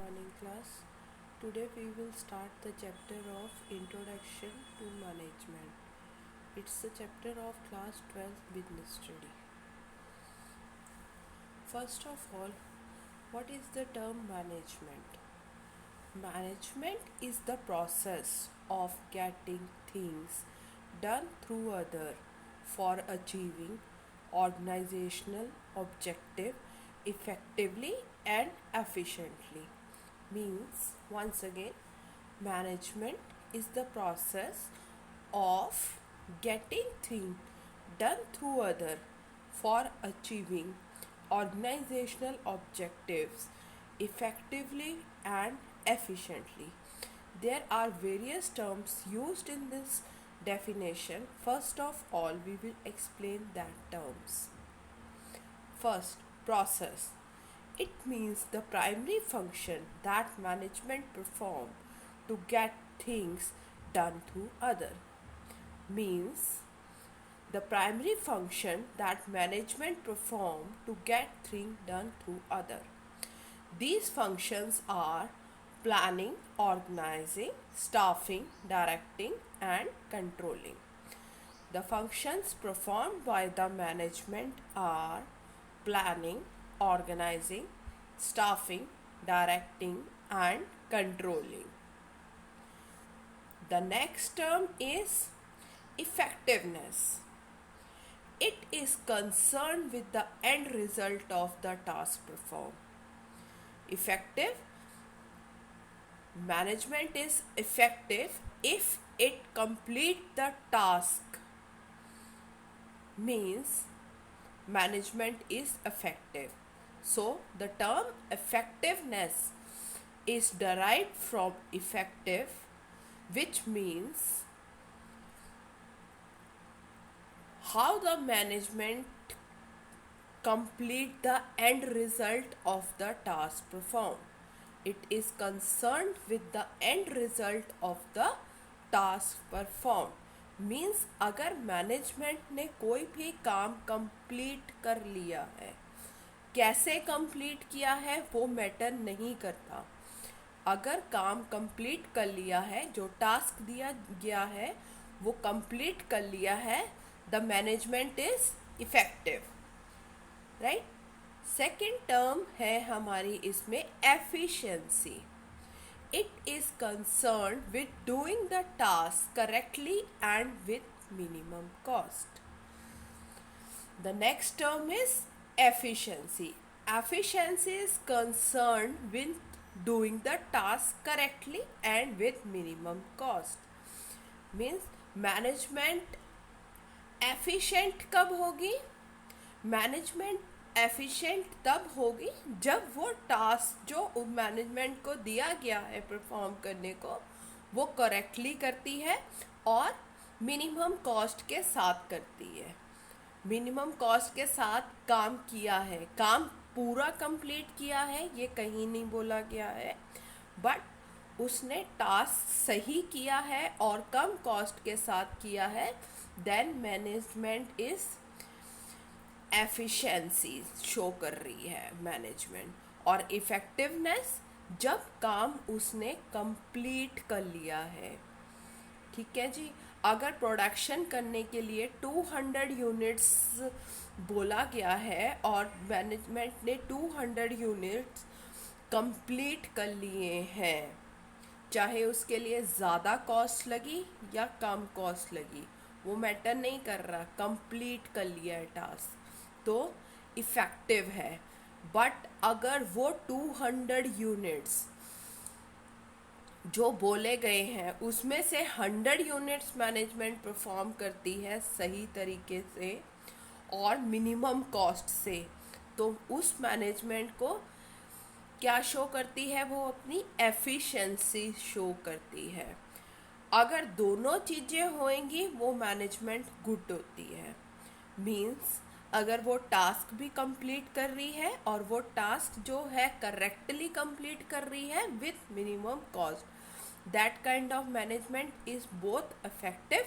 morning class. Today we will start the chapter of Introduction to Management. It's the chapter of class 12 business study. First of all, what is the term management? Management is the process of getting things done through other for achieving organizational objective effectively and efficiently. Means once again, management is the process of getting things done through other for achieving organizational objectives effectively and efficiently. There are various terms used in this definition. First of all, we will explain that terms. First, process. It means the primary function that management perform to get things done through other. Means the primary function that management perform to get things done through other. These functions are planning, organizing, staffing, directing, and controlling. The functions performed by the management are planning, organizing, staffing, directing, and controlling. The next term is effectiveness. It is concerned with the end result of the task performed. Effective management is effective if it complete the task. Means management is effective. So the term effectiveness is derived from effective, which means how the management complete the end result of the task performed. It is concerned with the end result of the task performed. Means अगर management ने कोई भी काम complete कर लिया है, कैसे complete किया है वो मैटर नहीं करता. अगर काम कंप्लीट कर लिया है, जो टास्क दिया गया है वो कंप्लीट कर लिया है, the management is effective. Right. Second term है हमारी इसमें efficiency. It is concern with doing the task correctly and with minimum cost. The next term is efficiency. Efficiency is concerned with doing the task correctly and with minimum cost. Means management efficient कब होगी? Management efficient तब होगी जब वो task जो management को दिया गया है परफॉर्म करने को वो करेक्टली करती है और मिनिमम कॉस्ट के साथ करती है. मिनिमम कॉस्ट के साथ काम किया है, काम पूरा कंप्लीट किया है, ये कहीं नहीं बोला गया है, बट उसने टास्क सही किया है और कम कॉस्ट के साथ किया है, then management is efficiency show कर रही है मैनेजमेंट. और इफ़ेक्टिवनेस जब काम उसने कंप्लीट कर लिया है. ठीक है जी. अगर प्रोडक्शन करने के लिए 200 यूनिट्स बोला गया है और मैनेजमेंट ने 200 यूनिट्स कंप्लीट कर लिए हैं, चाहे उसके लिए ज़्यादा कॉस्ट लगी या कम कॉस्ट लगी, वो मैटर नहीं कर रहा, कंप्लीट कर लिया है टास्क, तो इफ़ेक्टिव है. बट अगर वो 200 यूनिट्स जो बोले गए हैं उसमें से 100 यूनिट्स मैनेजमेंट परफॉर्म करती है सही तरीके से और मिनिमम कॉस्ट से, तो उस मैनेजमेंट को क्या शो करती है? वो अपनी एफिशिएंसी शो करती है. अगर दोनों चीज़ें होंगी वो मैनेजमेंट गुड होती है. मीन्स अगर वो टास्क भी कंप्लीट कर रही है और वो टास्क जो है करेक्टली कंप्लीट कर रही है with minimum cost, that kind of management is both effective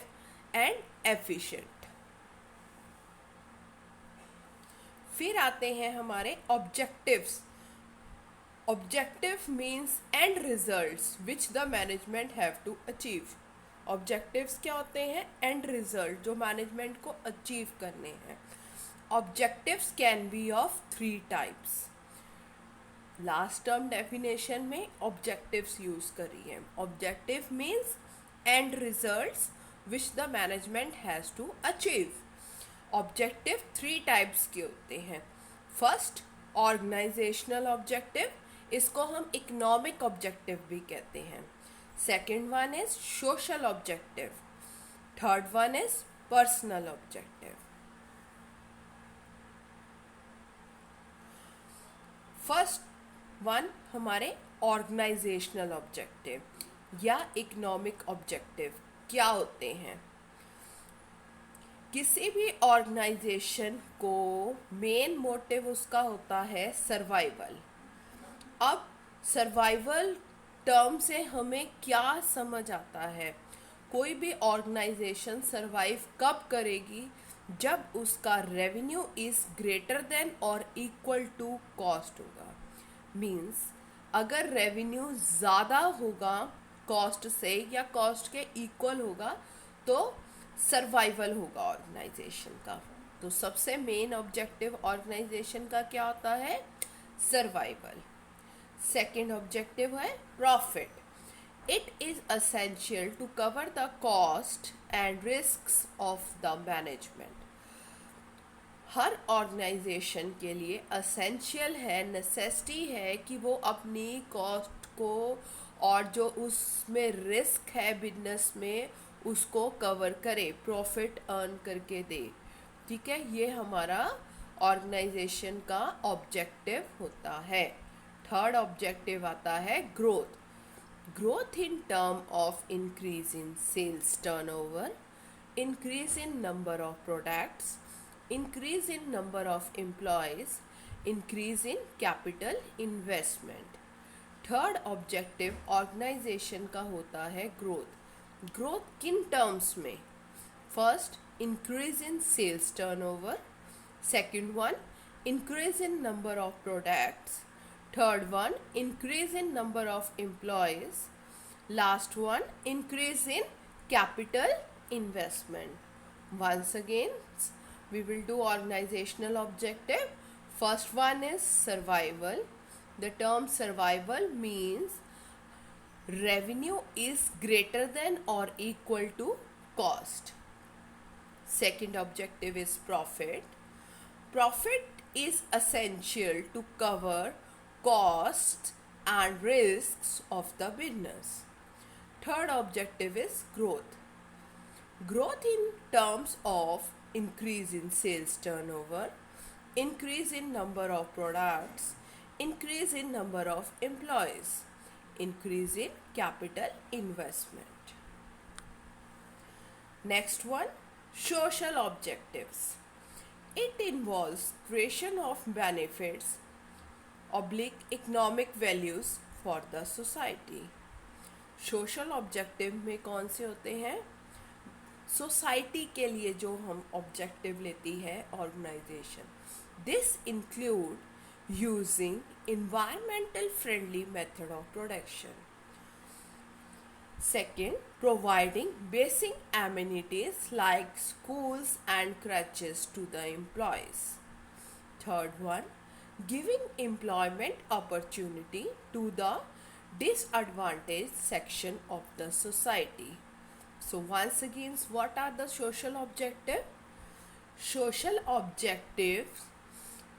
and efficient. फिर आते हैं हमारे objectives. Objective means end results which the management have to achieve. Objectives क्या होते हैं? एंड रिजल्ट जो मैनेजमेंट को अचीव करने हैं. Objectives can be of 3 types. Last term definition में ऑब्जेक्टिव्स यूज करी है. Objective means end results which the management has to achieve. Objective 3 types के होते हैं. फर्स्ट, ऑर्गेनाइजेशनल ऑब्जेक्टिव, इसको हम इकोनॉमिक ऑब्जेक्टिव भी कहते हैं. Second one is social objective. Third one is personal objective. First one हमारे ऑर्गेनाइजेशनल ऑब्जेक्टिव या इकोनॉमिक ऑब्जेक्टिव क्या होते हैं. किसी भी ऑर्गेनाइजेशन को मेन मोटिव उसका होता है सर्वाइवल. अब सर्वाइवल टर्म से हमें क्या समझ आता है? कोई भी ऑर्गेनाइजेशन सर्वाइव कब करेगी? जब उसका रेवेन्यू इज ग्रेटर देन और इक्वल टू कॉस्ट होगा. मीन्स अगर रेवेन्यू ज़्यादा होगा कॉस्ट से या कॉस्ट के इक्वल होगा तो सर्वाइवल होगा ऑर्गेनाइजेशन का. तो सबसे मेन ऑब्जेक्टिव ऑर्गेनाइजेशन का क्या होता है? सर्वाइवल. सेकेंड ऑब्जेक्टिव है profit. It is essential to cover the cost and risks of the management. हर ऑर्गेनाइजेशन के लिए असेंशियल है, नेसेसिटी है कि वो अपनी कॉस्ट को और जो उसमें रिस्क है बिजनेस में उसको कवर करे, प्रॉफिट अर्न करके दे. ठीक है, ये हमारा ऑर्गेनाइजेशन का ऑब्जेक्टिव होता है. थर्ड ऑब्जेक्टिव आता है growth. Growth in term of increase in sales turnover, increase in number of products, increase in number of employees, increase in capital investment. Third objective organization का होता है ग्रोथ. ग्रोथ किन terms में? First, increase in sales turnover. Second one, increase in number of products. Third one, increase in number of employees. Last one, increase in capital investment. Once again, we will do organizational objective. First one is survival. The term survival means revenue is greater than or equal to cost. Second objective is profit. Profit is essential to cover costs and risks of the business. Third objective is growth. Growth in terms of increase in sales turnover, increase in number of products, increase in number of employees, increase in capital investment. Next one, social objectives. It involves creation of benefits oblique economic values for the society. Social objective में कौन से होते हैं? Society के लिए जो हम objective लेती है organization. This include using environmental friendly method of production. Second, providing basic amenities like schools and crèches to the employees. Third one, giving employment opportunity to the disadvantaged section of the society. So once again, what are the social objective? Social objectives,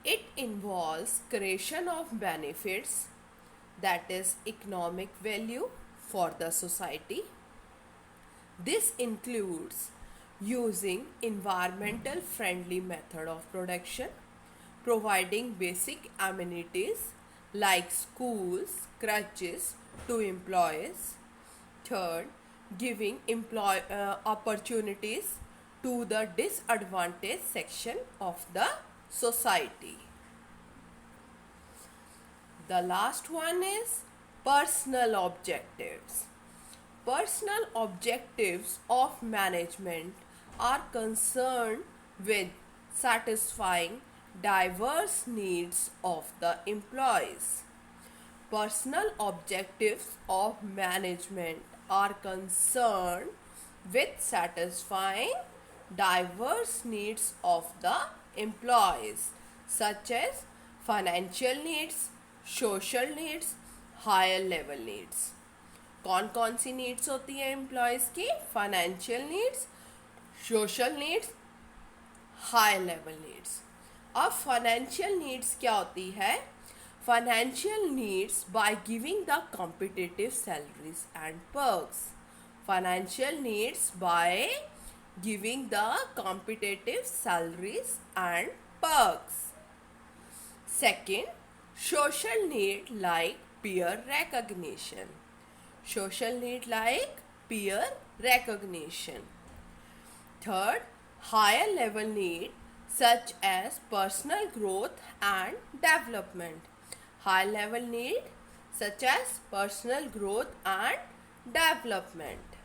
it involves creation of benefits, that is economic value for the society. This includes using environmental friendly method of production, providing basic amenities like schools, crèches to employees. Third, giving opportunities to the disadvantaged section of the society. The last one is personal objectives. Personal objectives of management are concerned with satisfying diverse needs of the employees. Personal objectives of management are concerned with satisfying diverse needs of the employees, such as financial needs, social needs, higher level needs. कौन कौन सी needs होती है employees की? Financial needs, social needs, high level needs. अब financial needs क्या होती है? Financial needs by giving the competitive salaries and perks. Financial needs by giving the competitive salaries and perks. Second, social need like peer recognition. Social need like peer recognition. Third, higher level need such as personal growth and development. High level need such as personal growth and development.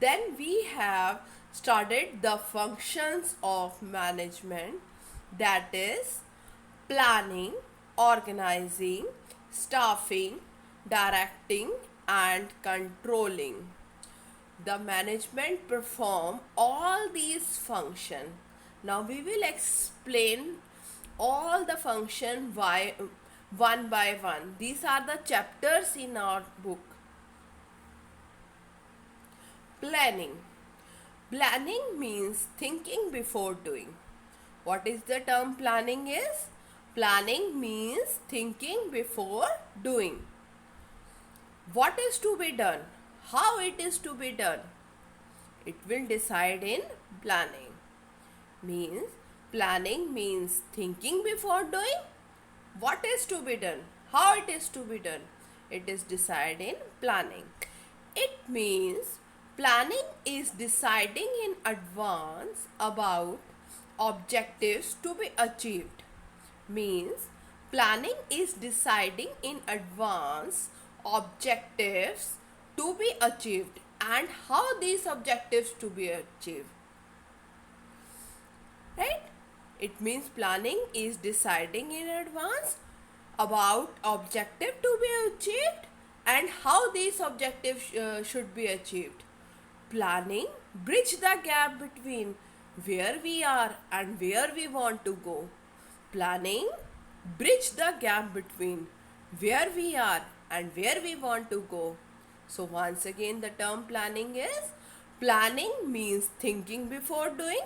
Then we have studied the functions of management, that is planning, organizing, staffing, directing and controlling. The management perform all these functions. Now we will explain all the function one by one. These are the chapters in our book. Planning. Planning means thinking before doing. What is the term planning is? Planning means thinking before doing. What is to be done? How it is to be done? It will decide in planning. Planning means thinking before doing. What is to be done? How it is to be done? It is decided in planning. It means planning is deciding in advance about objectives to be achieved. Planning is deciding in advance objectives to be achieved and how these objectives to be achieved. Right? It means planning is deciding in advance about objective to be achieved and how these objectives should be achieved. Planning bridge the gap between where we are and where we want to go. Planning bridge the gap between where we are and where we want to go. So once again the term planning means thinking before doing.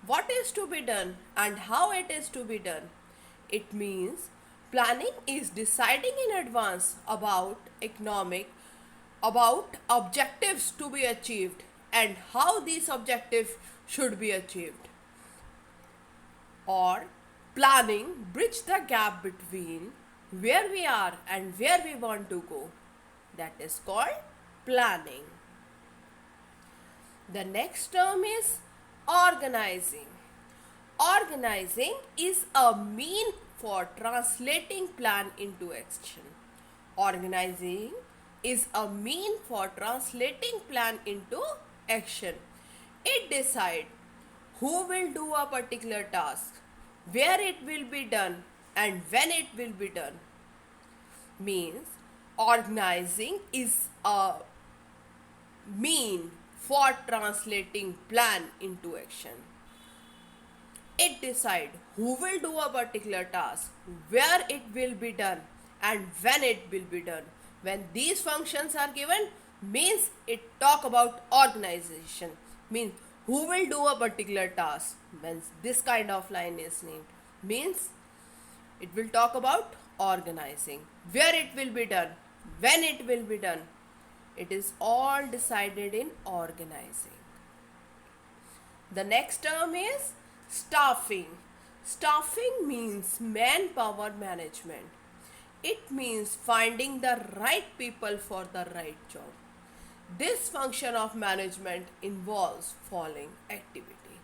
What is to be done and how it is to be done. It means planning is deciding in advance about objectives to be achieved and how these objectives should be achieved. Or planning bridge the gap between where we are and where we want to go. That is called planning. The next term is organizing. Organizing is a mean for translating plan into action. Organizing is a mean for translating plan into action. It decides who will do a particular task, where it will be done and when it will be done. Organizing is a mean for translating plan into action. It decides who will do a particular task, where it will be done and when it will be done. When these functions are given, it talk about organization. Who will do a particular task. When this kind of line is named, it will talk about organizing. Where it will be done, when it will be done. It is all decided in organizing. The next term is staffing. Staffing means manpower management. It means finding the right people for the right job. This function of management involves following activity.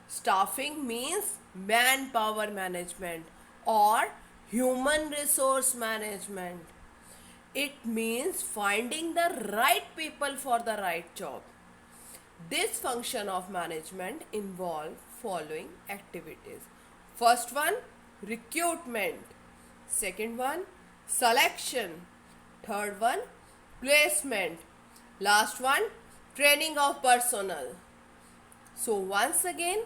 Staffing means manpower management or human resource management. It means finding the right people for the right job. This function of management involves following activities. First one, recruitment. Second one, selection. Third one, placement. Last one, training of personnel. So once again,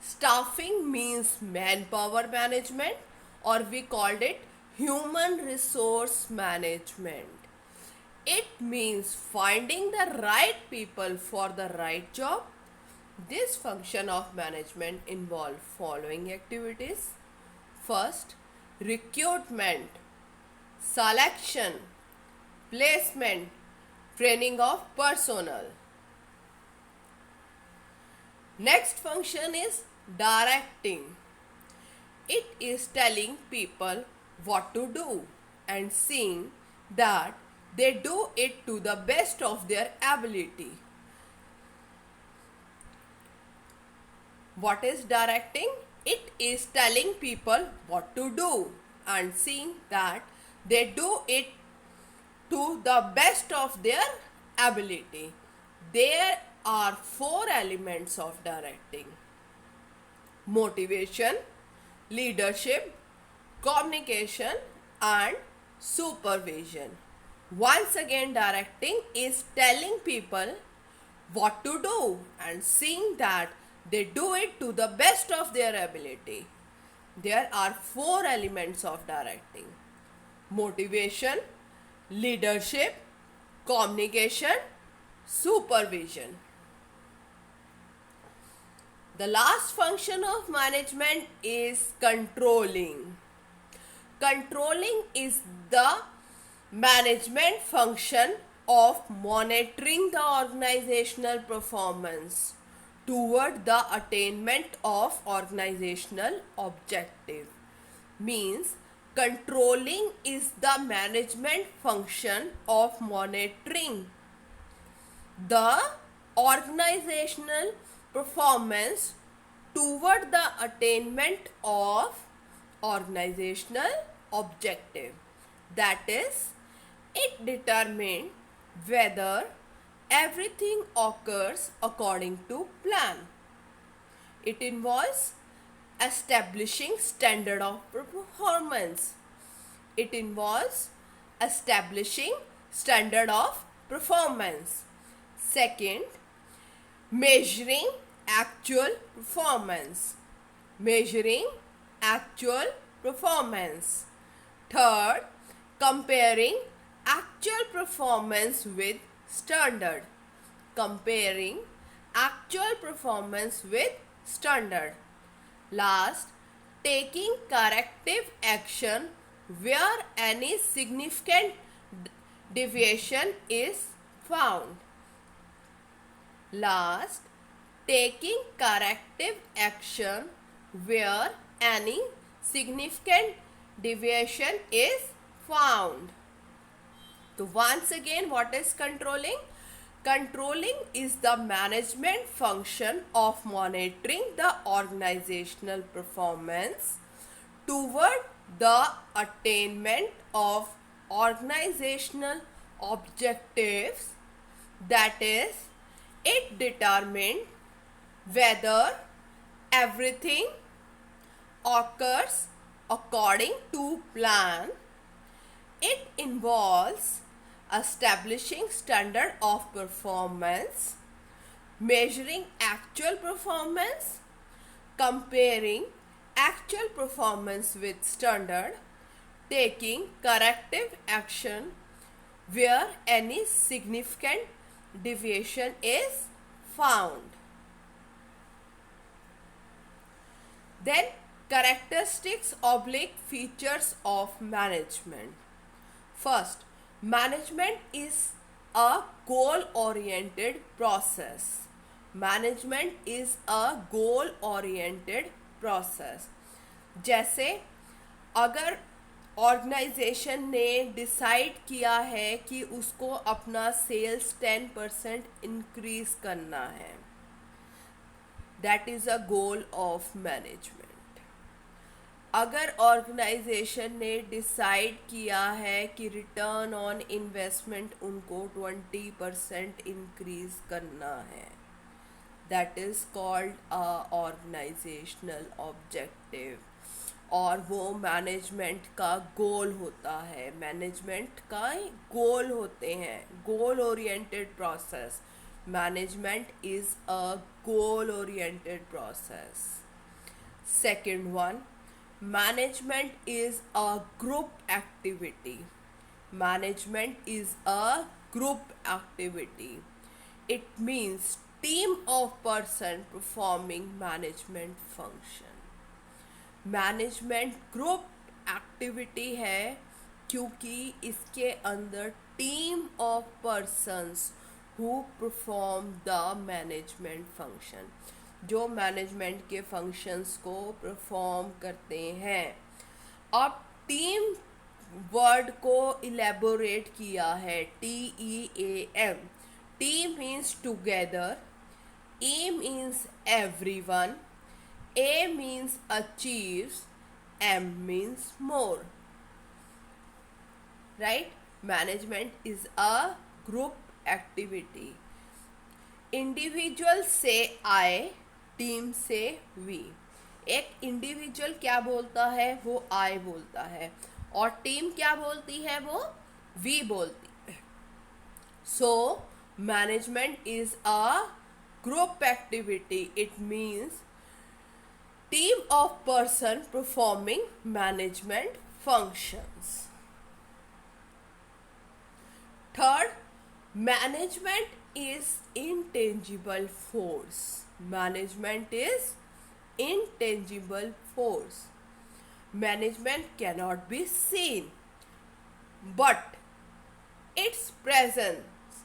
staffing means manpower management, or we called it human resource management. It means finding the right people for the right job. This function of management involves following activities. First, recruitment, selection, placement, training of personnel. Next function is directing. It is telling people what to do and seeing that they do it to the best of their ability. What is directing? It is telling people what to do and seeing that they do it to the best of their ability. There are four elements of directing: motivation, leadership, communication, and supervision. Once again, directing is telling people what to do and seeing that they do it to the best of their ability. There are four elements of directing: motivation, leadership, communication, supervision. The last function of management is controlling. Controlling is the management function of monitoring the organizational performance toward the attainment of organizational objective. Means controlling is the management function of monitoring the organizational performance toward the attainment of organizational objective. That is, it determines whether everything occurs according to plan. It involves establishing standard of performance. It involves establishing standard of performance. Second, measuring actual performance. Measuring actual performance. Third, comparing actual performance with standard. Comparing actual performance with standard. Last, taking corrective action where any significant deviation is found. Last, taking corrective action where any significant deviation is found. So once again, what is controlling? Controlling is the management function of monitoring the organizational performance toward the attainment of organizational objectives. That is, it determines whether everything occurs according to plan. It involves establishing standard of performance, measuring actual performance, comparing actual performance with standard, taking corrective action where any significant deviation is found. Then, characteristics oblique features of management. First, management is a goal-oriented process. Management is a goal-oriented process. जैसे अगर organisation ने decide किया है कि उसको अपना sales 10% increase करना है, that is a goal of management. अगर ऑर्गेनाइजेशन ने डिसाइड किया है कि रिटर्न ऑन इन्वेस्टमेंट उनको 20% इंक्रीज करना है, that is called a organizational objective. और वो मैनेजमेंट का गोल होता है, मैनेजमेंट का गोल होते हैं, गोल oriented process. Management is a goal oriented process. Second one, management is a group activity. Management is a group activity. It means team of person performing management function. Management group activity है क्योंकि इसके अंदर team of persons who perform the management function, जो management के functions को perform करते हैं। अब टीम वर्ड को इलेबोरेट किया है, TEAM। T means together, E means everyone, A means achieves, M means more. Right? Management is a group activity. Individual say I, team से we. एक इंडिविजुअल क्या बोलता है, वो I बोलता है, और टीम क्या बोलती है, वो we बोलती है। So management is a group activity. It means team of person performing management functions. Third, management is intangible force. Management is intangible force. Management cannot be seen, but its presence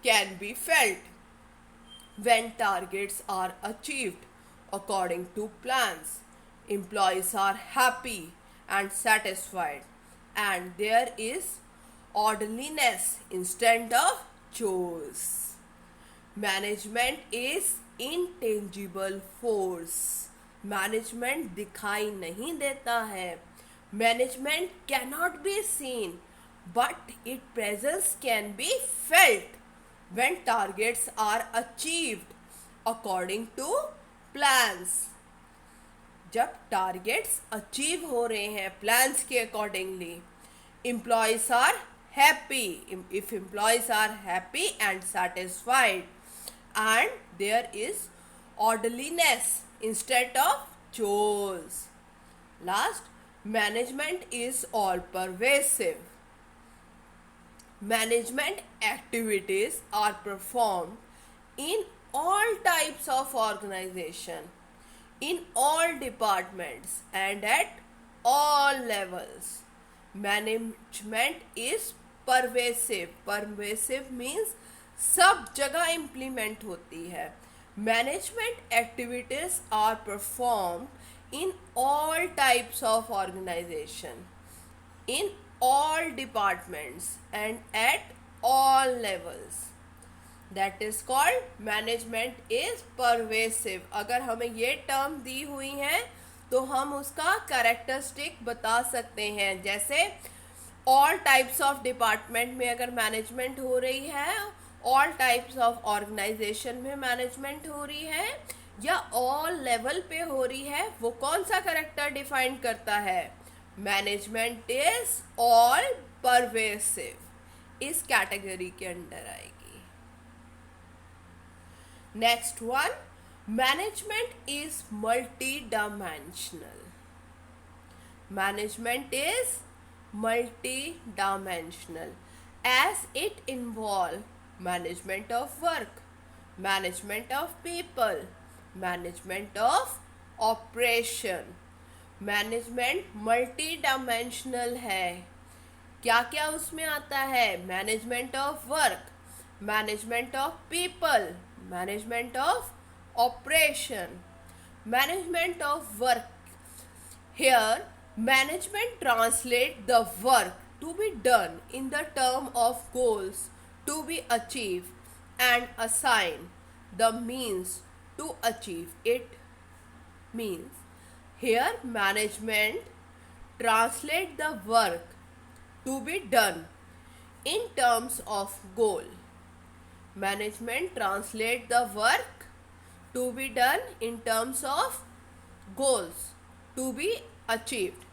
can be felt when targets are achieved according to plans. Employees are happy and satisfied, and there is orderliness instead of chores. Management is intangible force. Management दिखाई नहीं देता है. Management cannot be seen, but its presence can be felt when targets are achieved according to plans. जब targets achieve हो रहे हैं plans के accordingly, employees are happy. If employees are happy and satisfied, and there is orderliness instead of चोर्स. Last, management is all pervasive. Management activities are performed in all types of organization, in all departments and at all levels. Management is pervasive. Pervasive means सब जगह implement होती है. Management activities are performed in all types of organization, in all departments and at all levels. That is called management is pervasive. अगर हमें ये term दी हुई है तो हम उसका कैरेक्टरिस्टिक बता सकते हैं. जैसे all types of department में अगर मैनेजमेंट हो रही है, all types of organization में मैनेजमेंट हो रही है, या all level पे हो रही है, वो कौन सा कैरेक्टर डिफाइन करता है? मैनेजमेंट इज ऑल परवेसिव, इस कैटेगरी के अंडर आएगी. Next one, management is multi dimensional. Management is multi dimensional as it involve management of work, management of people, management of operation. Management multi dimensional है. क्या क्या उसमें आता है? Management of work, management of people, management of operation, management of work. Here management translate the work to be done in the term of goals to be achieved and assign the means to achieve it. Means here management translate the work to be done in terms of goal. Management translate the work to be done in terms of goals to be achieved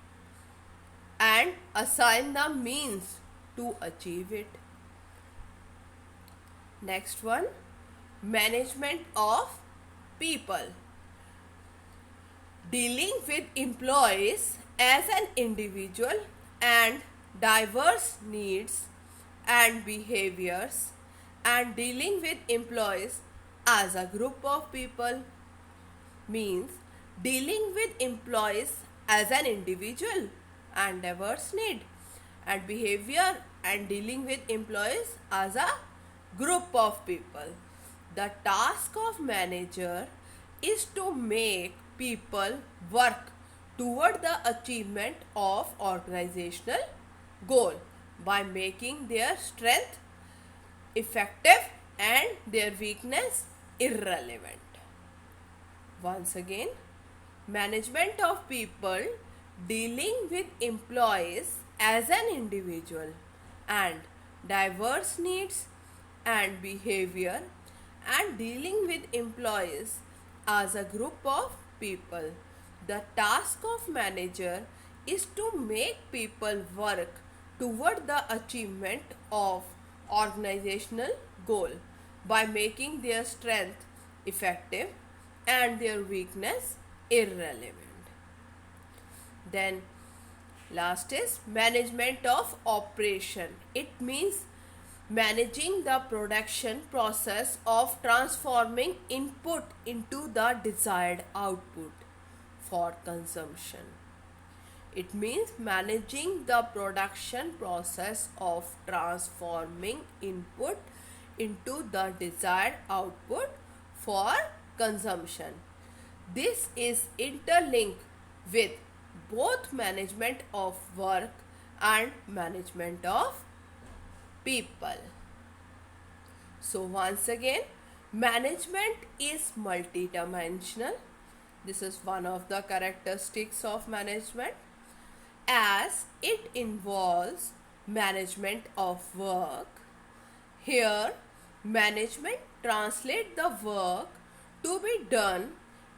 and assign the means to achieve it. Next one, management of people. Dealing with employees as an individual and diverse needs and behaviors, and dealing with employees as a group of people means dealing with employees as an individual and diverse need and behavior, and dealing with employees as a group of people. The task of manager is to make people work toward the achievement of organizational goal by making their strength effective and their weakness irrelevant. Once again, management of people dealing with employees as an individual and diverse needs and behavior, and dealing with employees as a group of people. The task of manager is to make people work toward the achievement of organizational goal by making their strength effective and their weakness irrelevant. Then last is management of operation. It means managing the production process of transforming input into the desired output for consumption. It means managing the production process of transforming input into the desired output for consumption. This is interlinked with both management of work and management of people. So once again, management is multidimensional. This is one of the characteristics of management, as it involves management of work. Here, management translates the work to be done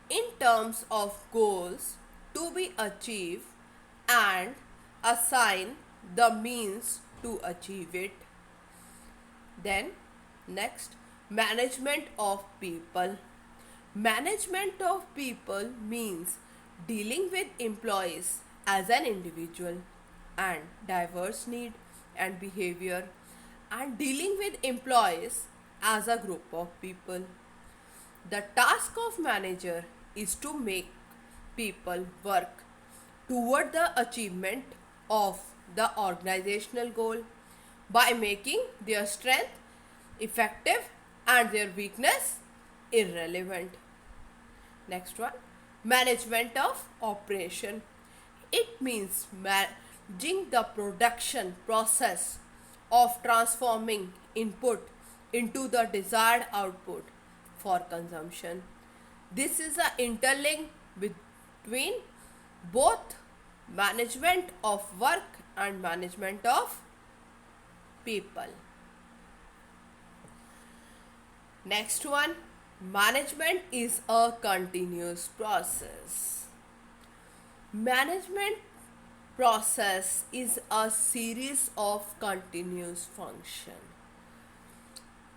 in terms of goals to be achieved and assign the means to achieve it. Then next, management of people. Management of people means dealing with employees as an individual and diverse need and behavior, and dealing with employees as a group of people. The task of manager is to make people work toward the achievement of the organizational goal by making their strength effective and their weakness irrelevant. Next one, management of operation. It means managing the production process of transforming input into the desired output for consumption. This is an interlink between both management of work and management of people. Next one, management is a continuous process. Management process is a series of continuous function: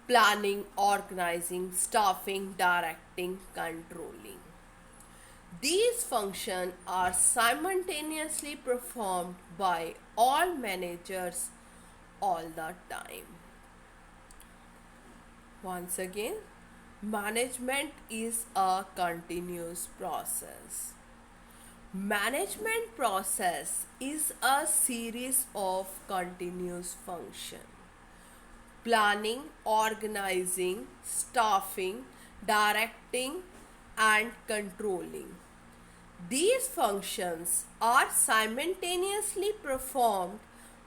planning, organizing, staffing, directing, controlling. These functions are simultaneously performed by all managers all the time. Once again, management is a continuous process. Management process is a series of continuous functions: planning, organizing, staffing, directing, and controlling. These functions are simultaneously performed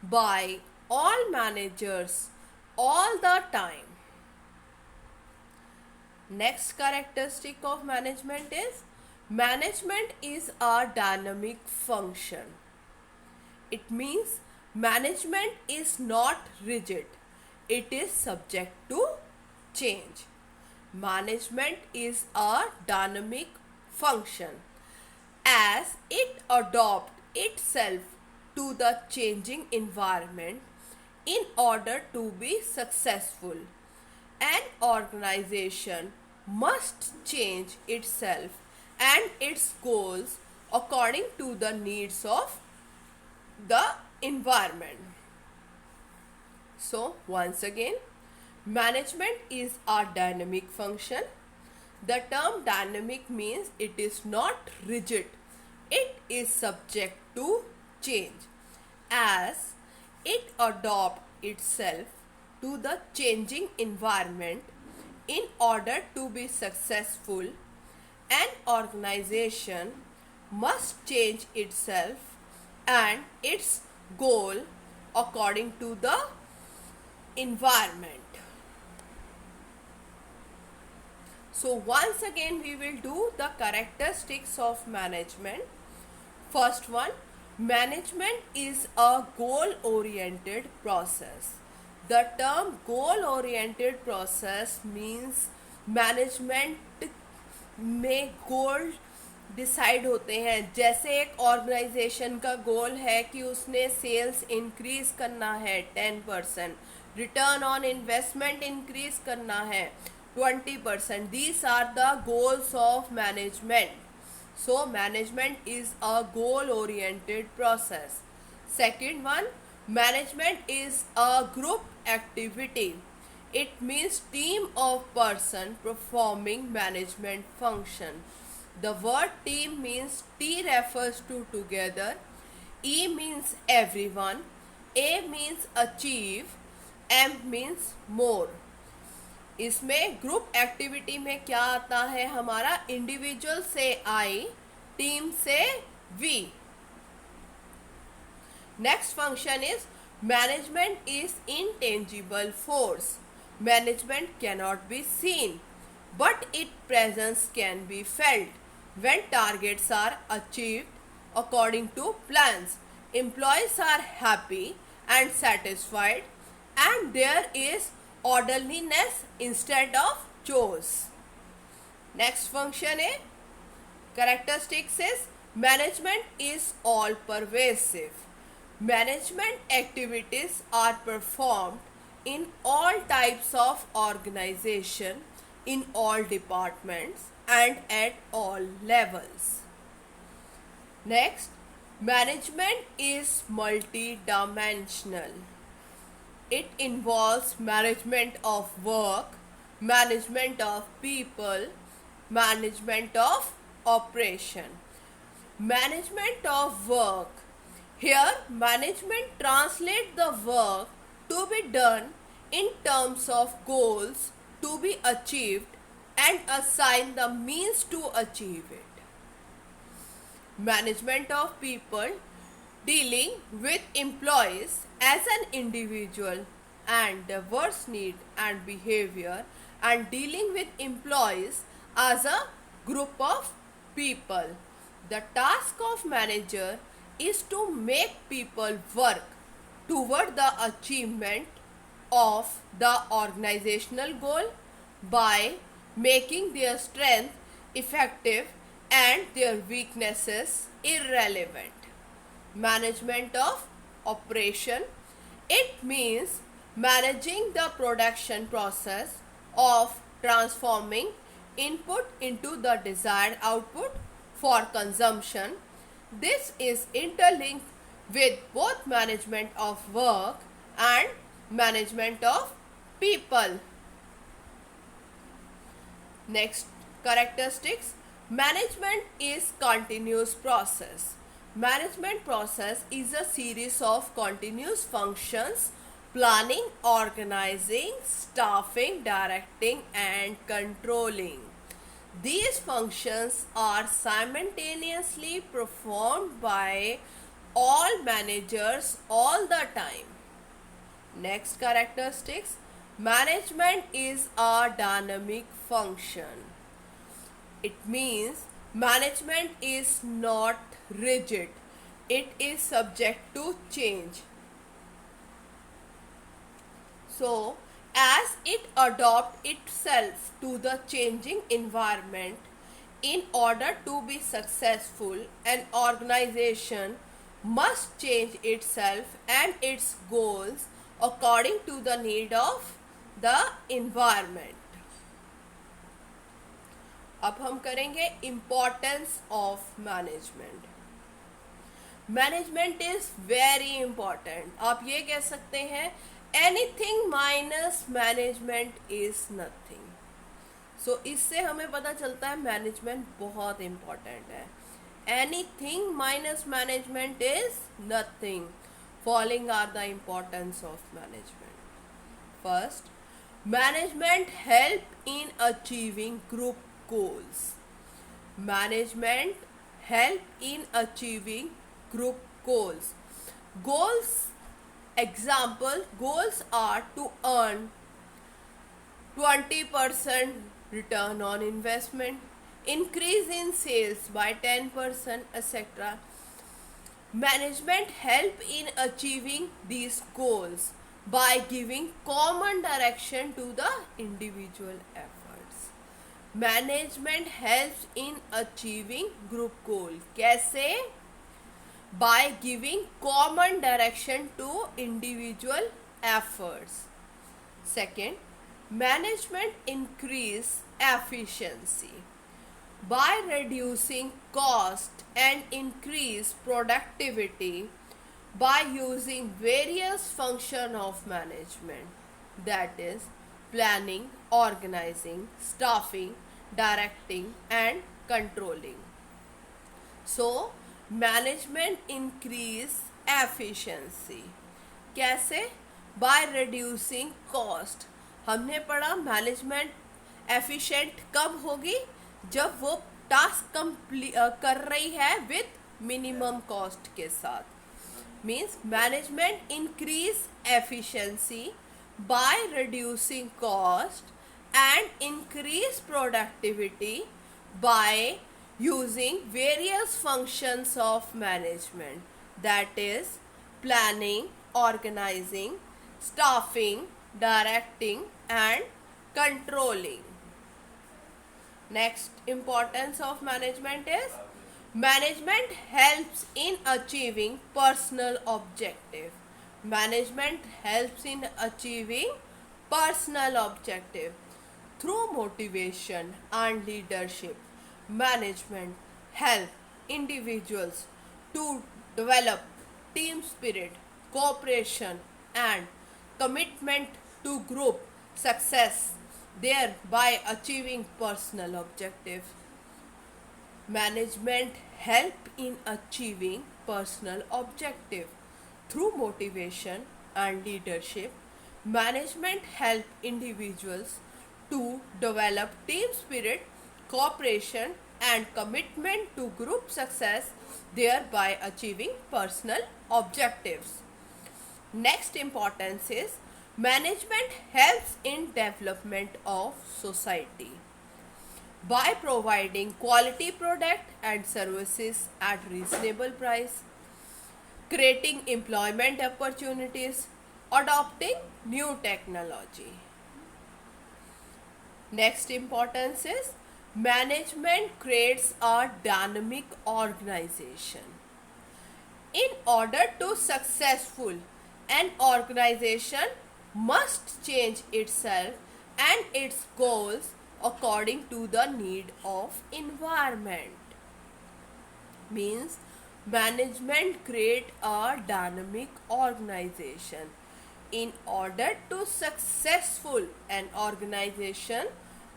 by all managers all the time. Next characteristic of management is a dynamic function. It means management is not rigid. It is subject to change. Management is a dynamic function. as it adopts itself to the changing environment in order to be successful. An organization must change itself and its goals according to the needs of the environment. So, once again, management is a dynamic function. The term dynamic means it is not rigid, it is subject to change as it adopts itself to the changing environment in order to be successful. An organization must change itself and its goal according to the environment. So once again we will do the characteristics of management. First one, management is a goal oriented process. The term goal oriented process means management में goal decide होते हैं. जैसे एक organisation का गोल है कि उसने sales increase करना है 10%, रिटर्न ऑन इन्वेस्टमेंट इंक्रीज करना है 20%. These are the goals of management. So management is a goal oriented process. Second one, management is a group activity. It means team of person performing management function. The word team means T refers to together, E means everyone, A means achieve, M means more. इसमें group activity में क्या आता है हमारा? Individual से I, team से V. Next function is management is intangible force. Management cannot be seen, but its presence can be felt. When targets are achieved according to plans, employees are happy and satisfied, and there is orderliness instead of chores. Next function is characteristics is management is all pervasive. Management activities are performed in all types of organization, in all departments and at all levels. Next, management is multidimensional. It involves management of work, management of people, management of operation. Management of work. Here, management translates the work to be done in terms of goals to be achieved and assign the means to achieve it. Management of people, dealing with employees as an individual and diverse need and behavior, and dealing with employees as a group of people. The task of manager is to make people work toward the achievement of the organizational goal by making their strength effective and their weaknesses irrelevant. Management of operation. It means managing the production process of transforming input into the desired output for consumption. This is interlinked with both management of work and management of people. Next characteristics. Management is continuous process. Management process is a series of continuous functions: planning, organizing, staffing, directing and controlling. These functions are simultaneously performed by all managers all the time. Next characteristics. Management is a dynamic function. It means management is not rigid. It is subject to change. So, as it adopts itself to the changing environment In order to be successful, an organization must change itself and its goals according to the need of the environment. अब हम करेंगे importance of management. Management is very important. आप ये कह सकते हैं anything minus management is nothing. So इससे हमें पता चलता है मैनेजमेंट बहुत इंपॉर्टेंट है. Anything minus management is nothing. Following are the importance of management. First, management help in achieving group goals. Management help in achieving group goals. Goals, example, goals are to earn 20% return on investment, increase in sales by 10%, etc. Management help in achieving these goals by giving common direction to the individual efforts. Management helps in achieving group goal. कैसे? By giving common direction to individual efforts. Second, management increase efficiency by reducing cost and increase productivity by using various function of management, that is planning, organizing, staffing, directing and controlling. So management increase efficiency. कैसे? By reducing cost. हमने पढ़ा management efficient कब होगी? जब वो task कर रही है विथ मिनिमम कॉस्ट के साथ. Means management increase efficiency by reducing cost and increase productivity by using various functions of management, that is planning, organizing, staffing, directing and controlling. Next importance of management is management helps in achieving personal objective. Management helps in achieving personal objective through motivation and leadership. Management help individuals to develop team spirit, cooperation and commitment to group success, thereby achieving personal objectives. Management help in achieving personal objective through motivation and leadership. Management help individuals to develop team spirit, cooperation and commitment to group success, thereby achieving personal objectives. Next importance is management helps in development of society by providing quality product and services at reasonable price, creating employment opportunities, adopting new technology. Next importance is management creates a dynamic organization. In order to successful, an organization must change itself and its goals according to the need of environment. Means management create a dynamic organization. In order to successful, an organization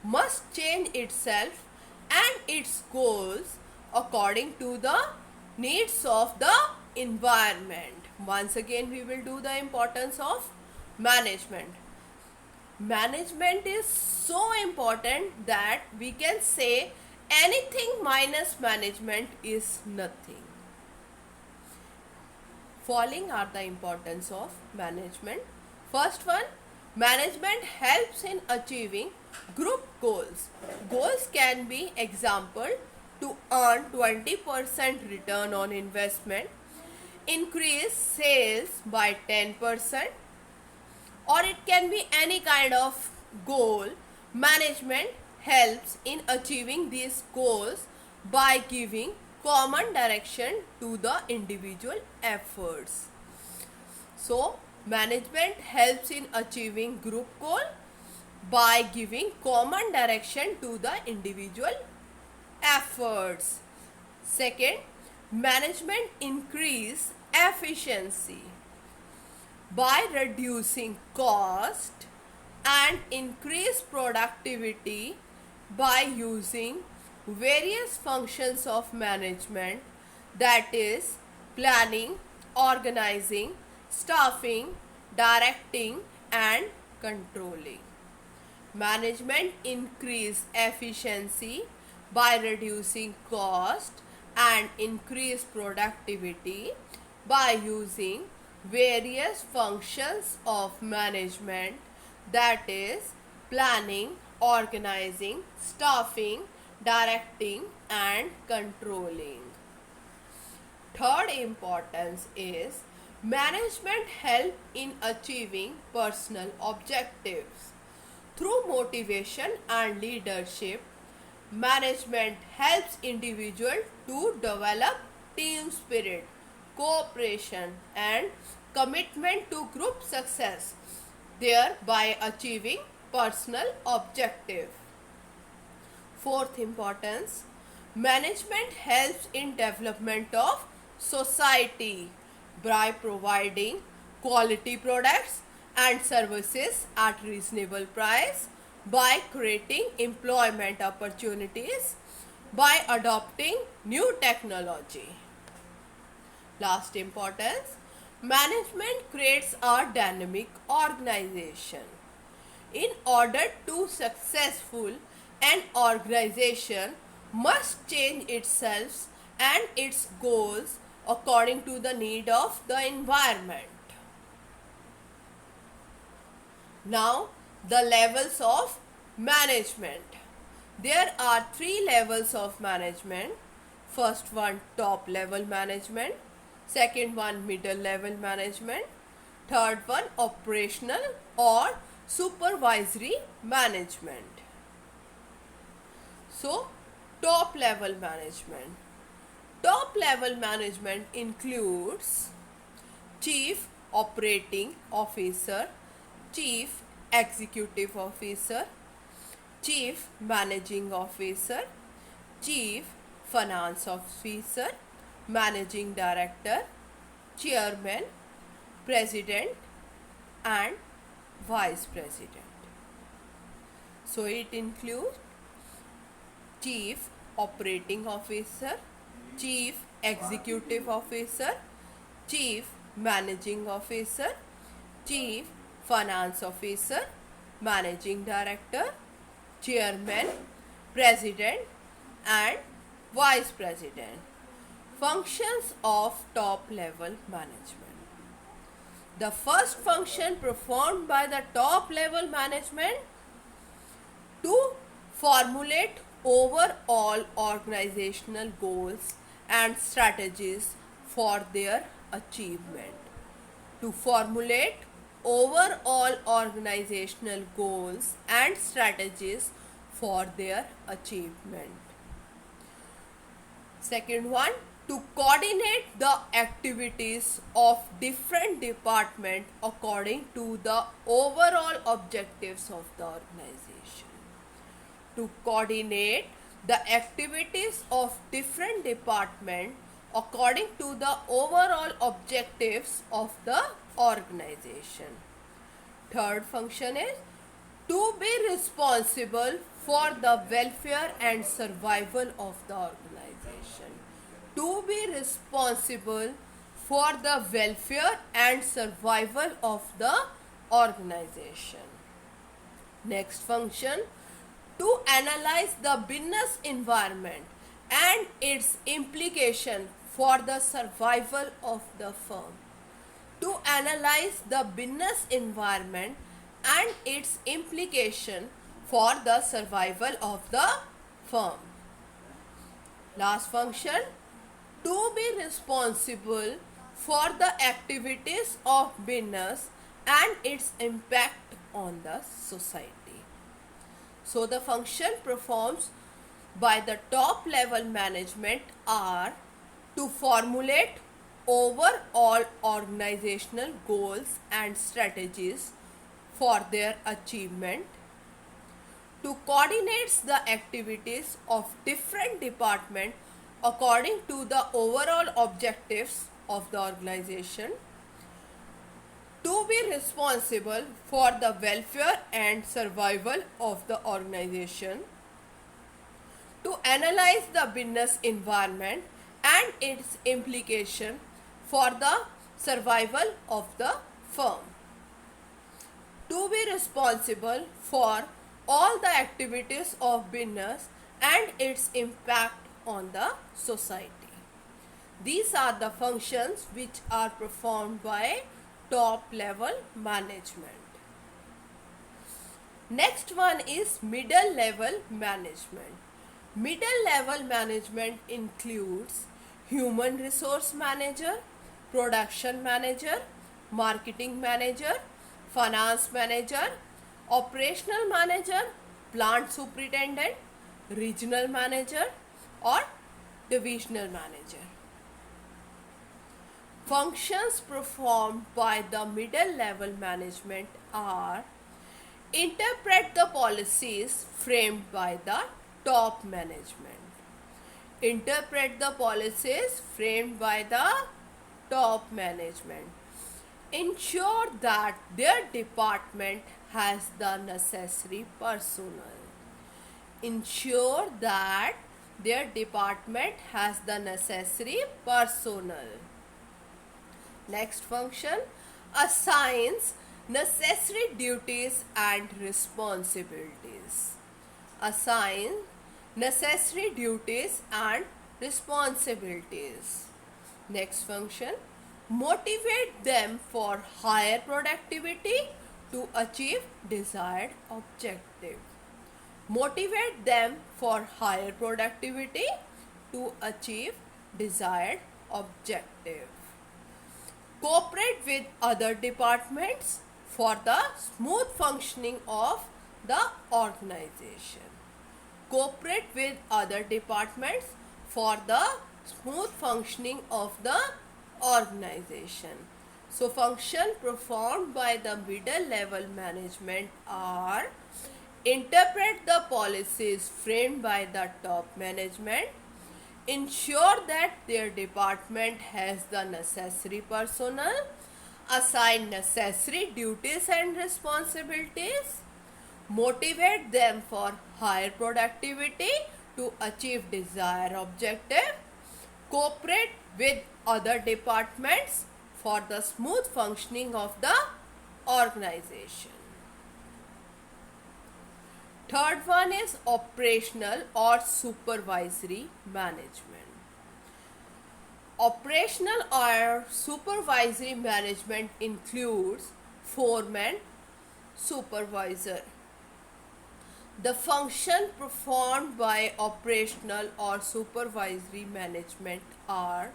must change itself and its goals according to the needs of the environment. Once again we will do the importance of management. Management is so important that we can say anything minus management is nothing. Following are the importance of management. First one, management helps in achieving group goals. Goals can be example to earn 20% return on investment, increase sales by 10%, or it can be any kind of goal. Management helps in achieving these goals by giving common direction to the individual efforts. So, management helps in achieving group goal by giving common direction to the individual efforts. Second, management increase efficiency by reducing cost and increase productivity by using various functions of management, that is planning, organizing, staffing, directing and controlling. Management increase efficiency by reducing cost and increase productivity by using various functions of management, that is planning, organizing, staffing, directing and controlling. Third importance is management help in achieving personal objectives. Through motivation and leadership, management helps individuals to develop team spirit, cooperation and commitment to group success, thereby achieving personal objective. Fourth importance, management helps in development of society by providing quality products and services at reasonable price, by creating employment opportunities, by adopting new technology. Last importance, management creates a dynamic organization. In order to successful, an organization must change itself and its goals according to the need of the environment. Now, the levels of management. There are 3 levels of management. First one, top level management. Second one, middle level management. Third one, operational or supervisory management. So, top level management. Top level management includes Chief Operating Officer, Chief Executive Officer, Chief Managing Officer, Chief Finance Officer, Managing Director, Chairman, President and Vice President. So it includes Chief Operating Officer, Chief Executive Officer, Chief Managing Officer, Chief Finance Officer, Managing Director, Chairman, President and Vice President. Functions of top level management. The first function performed by the top level management to formulate overall organizational goals and strategies for their achievement. To formulate overall organizational goals and strategies for their achievement. Second one, to coordinate the activities of different departments according to the overall objectives of the organization. To coordinate the activities of different departments according to the overall objectives of the organization. Third function is to be responsible for the welfare and survival of the organization. To be responsible for the welfare and survival of the organization. Next function, to analyze the business environment and its implication for the survival of the firm. To analyze the business environment and its implication for the survival of the firm. Last function, to be responsible for the activities of business and its impact on the society. So the function performed by the top level management are to formulate overall organizational goals and strategies for their achievement, to coordinate the activities of different departments according to the overall objectives of the organization, to be responsible for the welfare and survival of the organization, to analyze the business environment and its implication for the survival of the firm, to be responsible for all the activities of business and its impact on the society. These are the functions which are performed by top level management. Next one is middle level management. Middle level management includes human resource manager, production manager, marketing manager, finance manager, operational manager, plant superintendent, regional manager or divisional manager. Functions performed by the middle level management are interpret the policies framed by the top management. Interpret the policies framed by the top management. Ensure that their department has the necessary personnel. Ensure that their department has the necessary personnel. Next function, assigns necessary duties and responsibilities. Assign necessary duties and responsibilities. Next function, motivate them for higher productivity to achieve desired objective. Motivate them for higher productivity to achieve desired objective. Cooperate with other departments for the smooth functioning of the organization. Cooperate with other departments for the smooth functioning of the organization. So function performed by the middle level management are interpret the policies framed by the top management, ensure that their department has the necessary personnel, assign necessary duties and responsibilities, motivate them for higher productivity to achieve desired objective, cooperate with other departments for the smooth functioning of the organization. Third one is operational or supervisory management. Operational or supervisory management includes foreman, supervisor. The function performed by operational or supervisory management are: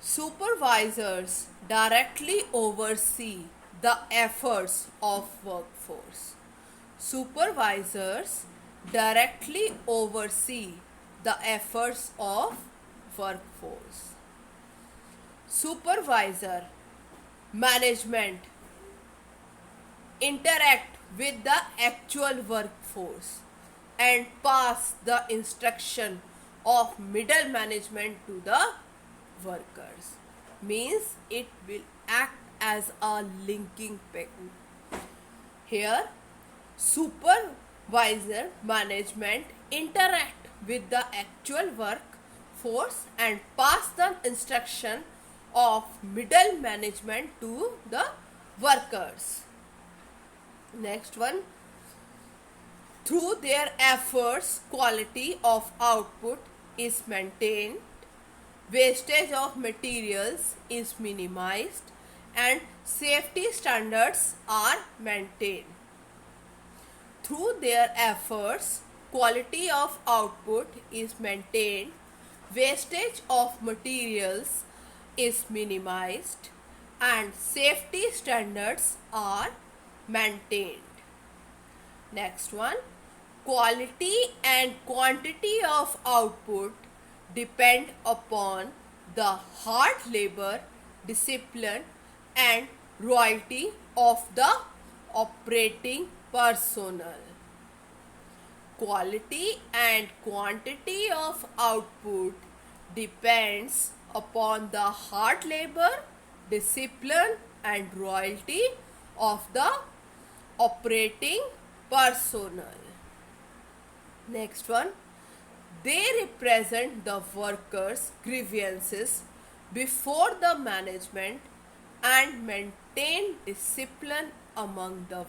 supervisors directly oversee the efforts of workforce. Supervisors directly oversee the efforts of workforce. Supervisor management interact with the actual workforce and pass the instruction of middle management to the workers. Means it will act as a linking peg. Here supervisor management interact with the actual workforce and pass the instruction of middle management to the workers. Next one, through their efforts quality of output is maintained, wastage of materials is minimized and safety standards are maintained. Through their efforts, quality of output is maintained, wastage of materials is minimized, and safety standards are maintained. Next one, quality and quantity of output depend upon the hard labor, discipline, and royalty of the operating personnel. Quality and quantity of output depends upon the hard labor, discipline, and royalty of the operating personnel. Next one, they represent the workers' grievances before the management and maintain discipline among the